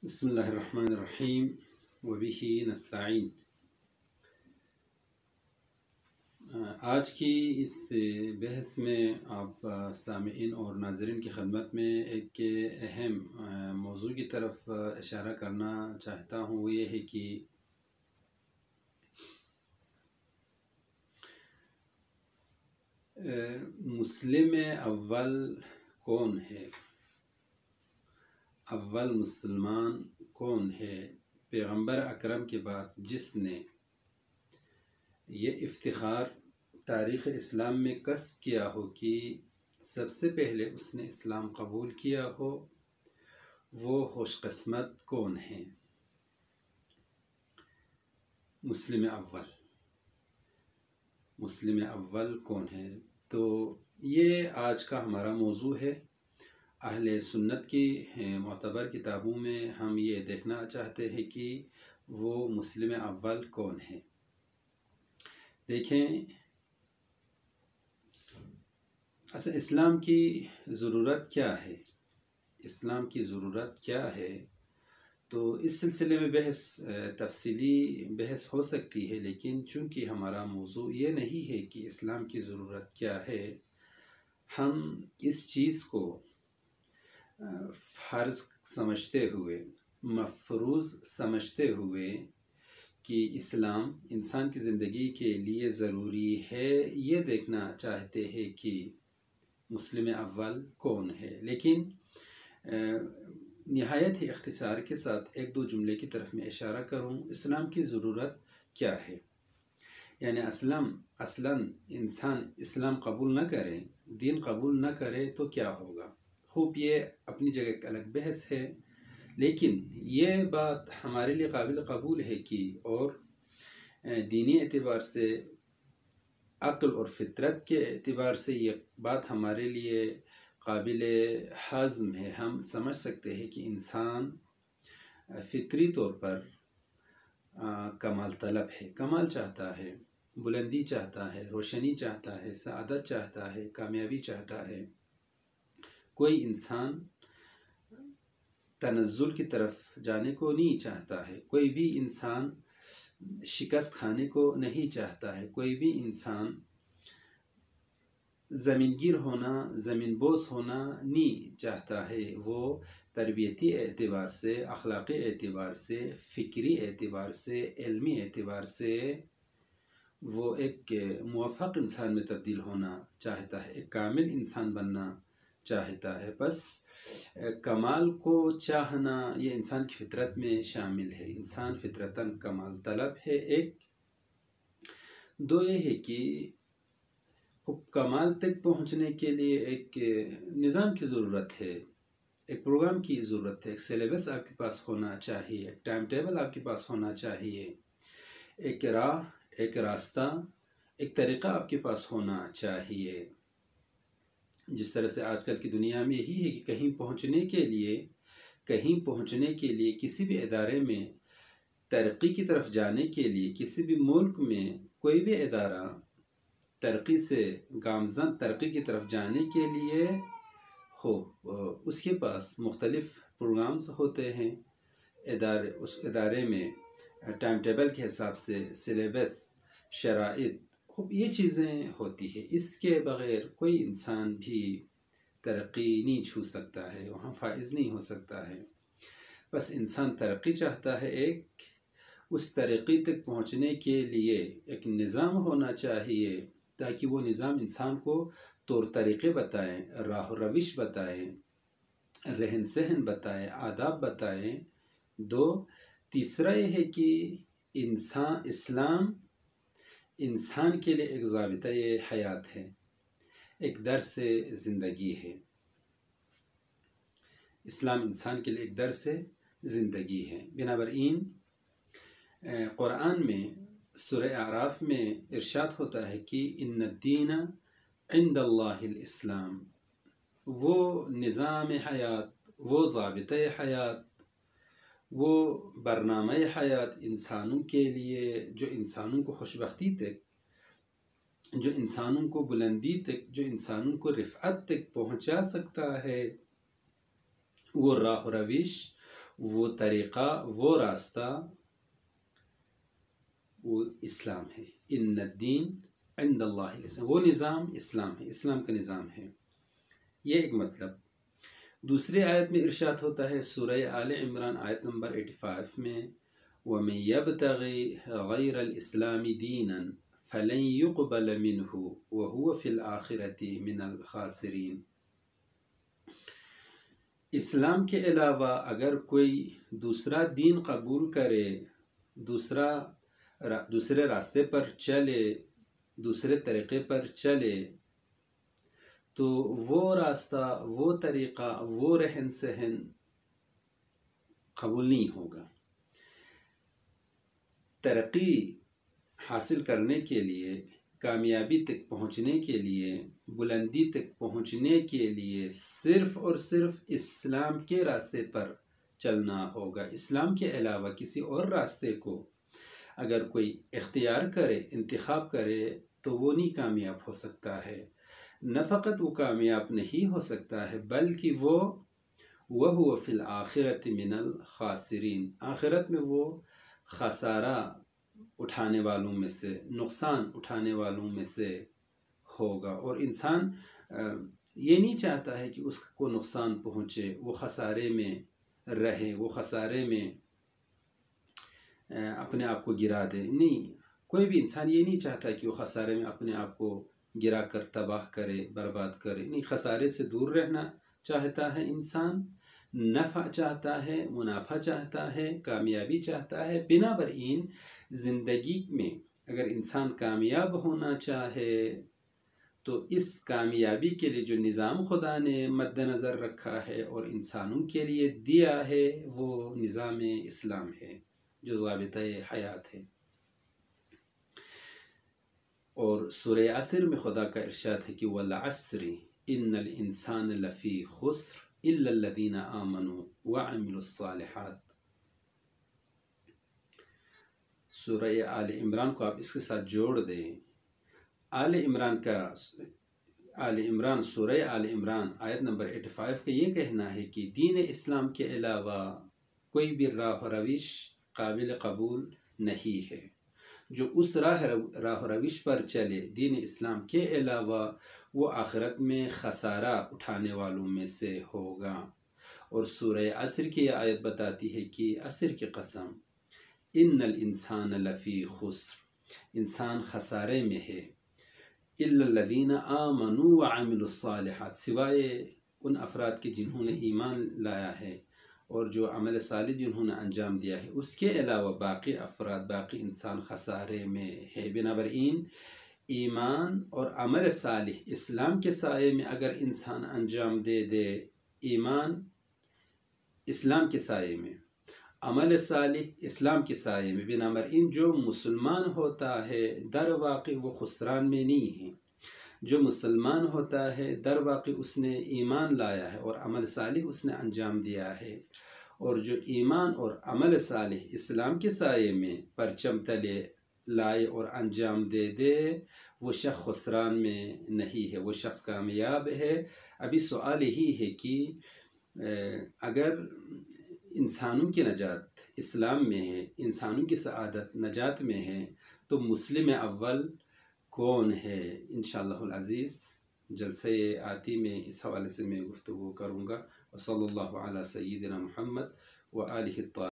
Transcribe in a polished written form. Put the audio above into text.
بسم اللہ الرحمن الرحیم وبہ نستعین۔ آج کی اس بحث میں آپ سامعین اور ناظرین کی خدمت میں ایک اہم موضوع کی طرف اشارہ کرنا چاہتا ہوں، وہ یہ ہے کہ مسلم اول کون ہے، اول مسلمان کون ہے پیغمبر اکرم کے بعد جس نے یہ افتخار تاریخ اسلام میں کسب کیا ہو کہ سب سے پہلے اس نے اسلام قبول کیا ہو، وہ خوش قسمت کون ہے؟ مسلم اول کون ہے؟ تو یہ آج کا ہمارا موضوع ہے۔ اہل سنت کی معتبر کتابوں میں ہم یہ دیکھنا چاہتے ہیں کہ وہ مسلم اول کون ہے۔ دیکھیں، اصل اسلام کی ضرورت کیا ہے، اسلام کی ضرورت کیا ہے، تو اس سلسلے میں تفصیلی بحث ہو سکتی ہے، لیکن چونکہ ہمارا موضوع یہ نہیں ہے کہ اسلام کی ضرورت کیا ہے، ہم اس چیز کو فرض سمجھتے ہوئے، مفروض سمجھتے ہوئے کہ اسلام انسان کی زندگی کے لیے ضروری ہے، یہ دیکھنا چاہتے ہیں کہ مسلم اول کون ہے۔ لیکن نہایت ہی اختصار کے ساتھ ایک دو جملے کی طرف میں اشارہ کروں۔ اسلام کی ضرورت کیا ہے؟ یعنی اصلاً انسان اسلام قبول نہ کرے، دین قبول نہ کرے تو کیا ہوگا؟ خوب، یہ اپنی جگہ ایک الگ بحث ہے، لیکن یہ بات ہمارے لیے قابل قبول ہے کہ اور دینی اعتبار سے، عقل اور فطرت کے اعتبار سے یہ بات ہمارے لیے قابل ہضم ہے۔ ہم سمجھ سکتے ہیں کہ انسان فطری طور پر کمال طلب ہے، کمال چاہتا ہے، بلندی چاہتا ہے، روشنی چاہتا ہے، سعادت چاہتا ہے، کامیابی چاہتا ہے۔ کوئی انسان تنزل کی طرف جانے کو نہیں چاہتا ہے، کوئی بھی انسان شکست کھانے کو نہیں چاہتا ہے، کوئی بھی انسان زمین گیر ہونا، زمین بوس ہونا نہیں چاہتا ہے۔ وہ تربیتی اعتبار سے، اخلاقی اعتبار سے، فکری اعتبار سے، علمی اعتبار سے وہ ایک موفق انسان میں تبدیل ہونا چاہتا ہے، ایک کامل انسان بننا چاہتا ہے۔ بس کمال کو چاہنا یہ انسان کی فطرت میں شامل ہے، انسان فطرتاً کمال طلب ہے۔ ایک دو یہ ہے کہ کمال تک پہنچنے کے لیے ایک نظام کی ضرورت ہے، ایک پروگرام کی ضرورت ہے، ایک سلیبس آپ کے پاس ہونا چاہیے، ایک ٹائم ٹیبل آپ کے پاس ہونا چاہیے، ایک راہ، ایک راستہ، ایک طریقہ آپ کے پاس ہونا چاہیے۔ جس طرح سے آج کل کی دنیا میں یہی ہے کہ کہیں پہنچنے کے لیے کسی بھی ادارے میں ترقی کی طرف جانے کے لیے، کسی بھی ملک میں کوئی بھی ادارہ ترقی سے گامزن ترقی کی طرف جانے کے لیے اس کے پاس مختلف پروگرامز ہوتے ہیں، اس ادارے میں ٹائم ٹیبل کے حساب سے سلیبس، شرائط، یہ چیزیں ہوتی ہیں۔ اس کے بغیر کوئی انسان بھی ترقی نہیں چھو سکتا ہے، وہاں فائز نہیں ہو سکتا ہے۔ بس انسان ترقی چاہتا ہے، اس ترقی تک پہنچنے کے لیے ایک نظام ہونا چاہیے، تاکہ وہ نظام انسان کو طور طریقے بتائیں، راہ و روش بتائیں، رہن سہن بتائیں، آداب بتائیں۔ تیسرا یہ ہے کہ اسلام انسان کے لیے ایک ضابطۂ حیات ہے، ایک درس زندگی ہے۔ اسلام انسان کے لیے ایک درس زندگی ہے۔ بنابراین قرآن میں سورہ اعراف میں ارشاد ہوتا ہے کہ ان الدین عند اللہ الاسلام، وہ نظام حیات، وہ ضابطۂ حیات، وہ برنامہ حیات انسانوں کے لیے جو انسانوں کو خوشبختی تک، جو انسانوں کو بلندی تک، جو انسانوں کو رفعت تک پہنچا سکتا ہے، وہ راہ و روش، وہ طریقہ، وہ راستہ، وہ اسلام ہے۔ ان الدین عند اللہ الاسلام، وہ نظام اسلام ہے، اسلام کا نظام ہے۔ یہ ایک مطلب۔ دوسری آیت میں ارشاد ہوتا ہے سورہ آل عمران آیت نمبر 85 میں، وَمَن يَبْتَغِ غَيْرَ الْإِسْلَامِ دِينًا فَلَن يُقْبَلَ مِنْهُ وَهُوَ فِي الْآخِرَةِ مِنَ الْخَاسِرِينَ۔ اسلام کے علاوہ اگر کوئی دوسرا دین قبول کرے، دوسرے راستے پر چلے، دوسرے طریقے پر چلے، تو وہ راستہ، وہ طریقہ، وہ رہن سہن قبول نہیں ہوگا۔ ترقی حاصل کرنے کے لیے، کامیابی تک پہنچنے کے لیے، بلندی تک پہنچنے کے لیے صرف اور صرف اسلام کے راستے پر چلنا ہوگا۔ اسلام کے علاوہ کسی اور راستے کو اگر کوئی اختیار کرے، انتخاب کرے، تو وہ نہیں کامیاب ہو سکتا ہے۔ نہ فقط وہ کامیاب نہیں ہو سکتا ہے، بلکہ وَهُوَ فِي الْآخِرَةِ مِنَ الْخَاسِرِينَ، آخرت میں وہ خسارہ اٹھانے والوں میں سے، نقصان اٹھانے والوں میں سے ہوگا۔ اور انسان یہ نہیں چاہتا ہے کہ اس کو نقصان پہنچے، وہ خسارے میں رہے، وہ خسارے میں اپنے آپ کو گرا دے۔ نہیں، کوئی بھی انسان یہ نہیں چاہتا کہ وہ خسارے میں اپنے آپ کو گرا کر تباہ کرے، برباد کرے۔ نہیں، خسارے سے دور رہنا چاہتا ہے انسان، نفع چاہتا ہے، منافع چاہتا ہے، کامیابی چاہتا ہے۔ بنابراین زندگی میں اگر انسان کامیاب ہونا چاہے تو اس کامیابی کے لیے جو نظام خدا نے مد نظر رکھا ہے اور انسانوں کے لیے دیا ہے، وہ نظام اسلام ہے جو ضابطۂ حیات ہے۔ اور سورہ عصر میں خدا کا ارشاد ہے کہ وَالْعَصْرِ إِنَّ الْإِنسَانَ لَفِي خُسْرٍ إِلَّا الَّذِينَ آمَنُوا وَعَمِلُوا الصَّالِحَاتِ۔ سورہ آل عمران کو آپ اس کے ساتھ جوڑ دیں۔ سورہ آل عمران آیت نمبر 85 کا یہ کہنا ہے کہ دین اسلام کے علاوہ کوئی بھی راہ و روش قابل قبول نہیں ہے۔ جو اس راہ و روش پر چلے دین اسلام کے علاوہ، وہ آخرت میں خسارہ اٹھانے والوں میں سے ہوگا۔ اور سورہ عصر کی آیت بتاتی ہے کہ عصر کی قسم، ان الانسان لفی خسر، انسان خسارے میں ہے، الا الذین آمنوا وعملوا الصالحات، سوائے ان افراد کے جنہوں نے ایمان لایا ہے اور جو عمل صالح جنہوں نے انجام دیا ہے، اس کے علاوہ باقی افراد، باقی انسان خسارے میں ہے۔ بنابراین ایمان اور عمل صالح اسلام کے سائے میں اگر انسان انجام دے، ایمان اسلام کے سائے میں، عمل صالح اسلام کے سائے میں، بنابراین جو مسلمان ہوتا ہے در واقع وہ خسران میں نہیں ہے۔ جو مسلمان ہوتا ہے در واقع اس نے ایمان لایا ہے اور عمل صالح اس نے انجام دیا ہے۔ اور جو ایمان اور عمل صالح اسلام کے سائے میں پرچم تلے لائے اور انجام دے، وہ شخص خسران میں نہیں ہے، وہ شخص کامیاب ہے۔ ابھی سوال یہی ہے کہ اگر انسانوں کی نجات اسلام میں ہے، انسانوں کی سعادت نجات میں ہے، تو مسلم اول کون ہے؟ انشاءاللہ العزیز جلسے آتی میں اس حوالے سے میں گفتگو کروں گا۔ وصلی اللہ علی سیدنا محمد وآلہ الطاہرین۔